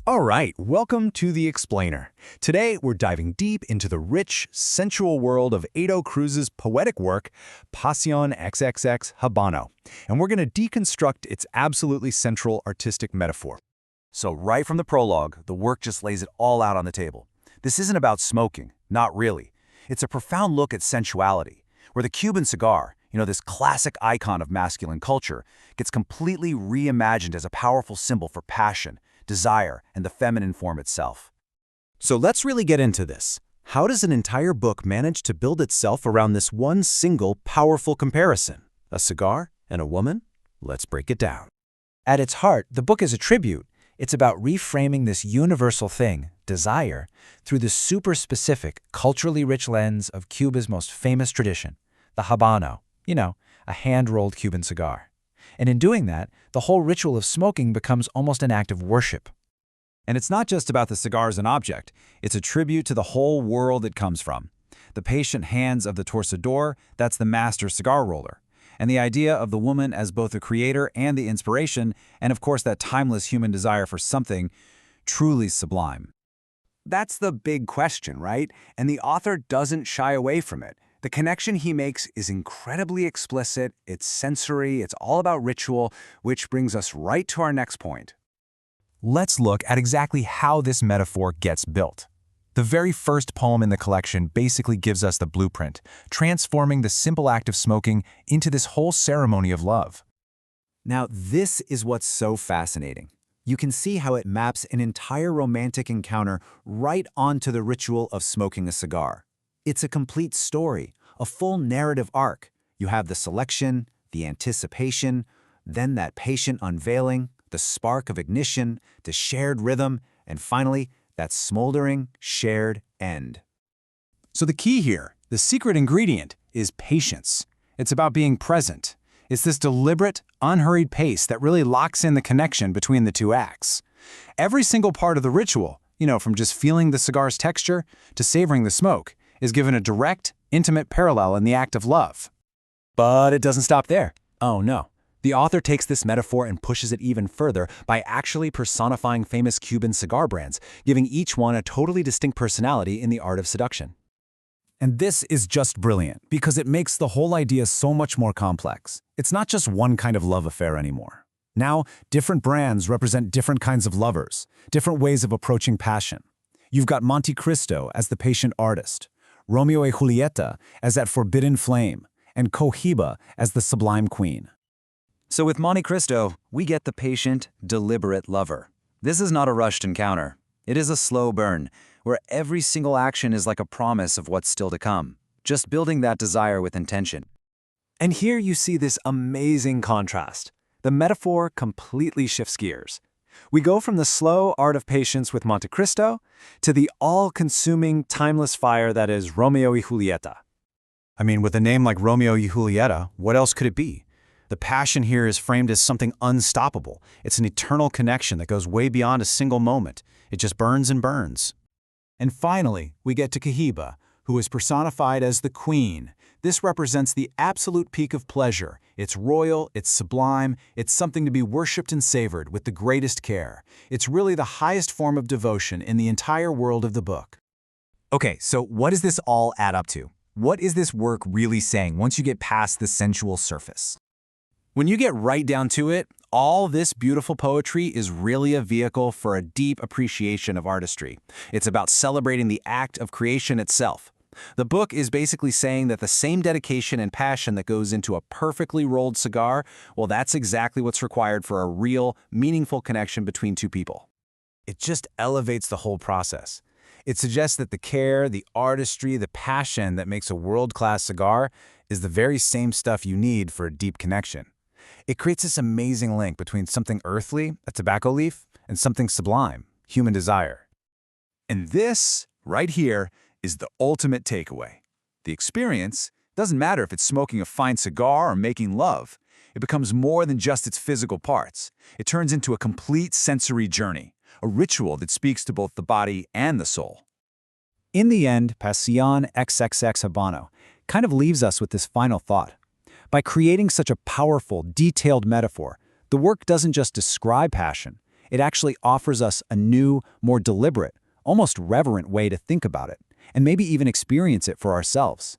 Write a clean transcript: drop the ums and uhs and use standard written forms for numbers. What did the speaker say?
All right, welcome to The Explainer. Today, we're diving deep into the rich, sensual world of Edo Cruz's poetic work, Pasión XXX Habano, and we're going to deconstruct its absolutely central artistic metaphor. So right from the prologue, the work just lays it all out on the table. This isn't about smoking, not really. It's a profound look at sensuality, where the Cuban cigar, this classic icon of masculine culture, gets completely reimagined as a powerful symbol for passion, desire, and the feminine form itself. So let's really get into this. How does an entire book manage to build itself around this one single, powerful comparison? A cigar and a woman? Let's break it down. At its heart, the book is a tribute. It's about reframing this universal thing, desire, through the super-specific, culturally rich lens of Cuba's most famous tradition, the Habano, a hand-rolled Cuban cigar. And in doing that, the whole ritual of smoking becomes almost an act of worship. And it's not just about the cigar as an object. It's a tribute to the whole world it comes from. The patient hands of the torcedor, that's the master cigar roller. And the idea of the woman as both the creator and the inspiration, and of course that timeless human desire for something truly sublime. That's the big question, right? And the author doesn't shy away from it. The connection he makes is incredibly explicit, it's sensory, it's all about ritual, which brings us right to our next point. Let's look at exactly how this metaphor gets built. The very first poem in the collection basically gives us the blueprint, transforming the simple act of smoking into this whole ceremony of love. Now, this is what's so fascinating. You can see how it maps an entire romantic encounter right onto the ritual of smoking a cigar. It's a complete story, a full narrative arc. You have the selection, the anticipation, then that patient unveiling, the spark of ignition, the shared rhythm, and finally, that smoldering, shared end. So the key here, the secret ingredient, is patience. It's about being present. It's this deliberate, unhurried pace that really locks in the connection between the two acts. Every single part of the ritual, from just feeling the cigar's texture to savoring the smoke, is given a direct, intimate parallel in the act of love. But it doesn't stop there. Oh no. The author takes this metaphor and pushes it even further by actually personifying famous Cuban cigar brands, giving each one a totally distinct personality in the art of seduction. And this is just brilliant because it makes the whole idea so much more complex. It's not just one kind of love affair anymore. Now, different brands represent different kinds of lovers, different ways of approaching passion. You've got Monte Cristo as the patient artist, Romeo y Julieta as that forbidden flame, and Cohiba as the sublime queen. So with Monte Cristo, we get the patient, deliberate lover. This is not a rushed encounter. It is a slow burn, where every single action is like a promise of what's still to come, just building that desire with intention. And here you see this amazing contrast. The metaphor completely shifts gears. We go from the slow art of patience with Monte Cristo to the all-consuming, timeless fire that is Romeo y Julieta. I mean, with a name like Romeo y Julieta, what else could it be? The passion here is framed as something unstoppable. It's an eternal connection that goes way beyond a single moment. It just burns and burns. And finally, we get to Cohiba, who is personified as the queen. This represents the absolute peak of pleasure. It's royal, it's sublime, it's something to be worshipped and savored with the greatest care. It's really the highest form of devotion in the entire world of the book. Okay, so what does this all add up to? What is this work really saying once you get past the sensual surface? When you get right down to it, all this beautiful poetry is really a vehicle for a deep appreciation of artistry. It's about celebrating the act of creation itself. The book is basically saying that the same dedication and passion that goes into a perfectly rolled cigar, well, that's exactly what's required for a real, meaningful connection between two people. It just elevates the whole process. It suggests that the care, the artistry, the passion that makes a world-class cigar is the very same stuff you need for a deep connection. It creates this amazing link between something earthly, a tobacco leaf, and something sublime, human desire. And this, right here, is the ultimate takeaway. The experience doesn't matter if it's smoking a fine cigar or making love. It becomes more than just its physical parts. It turns into a complete sensory journey, a ritual that speaks to both the body and the soul. In the end, Pasión XXX Habano kind of leaves us with this final thought. By creating such a powerful, detailed metaphor, the work doesn't just describe passion, It actually offers us a new, more deliberate, almost reverent way to think about it, and maybe even experience it for ourselves.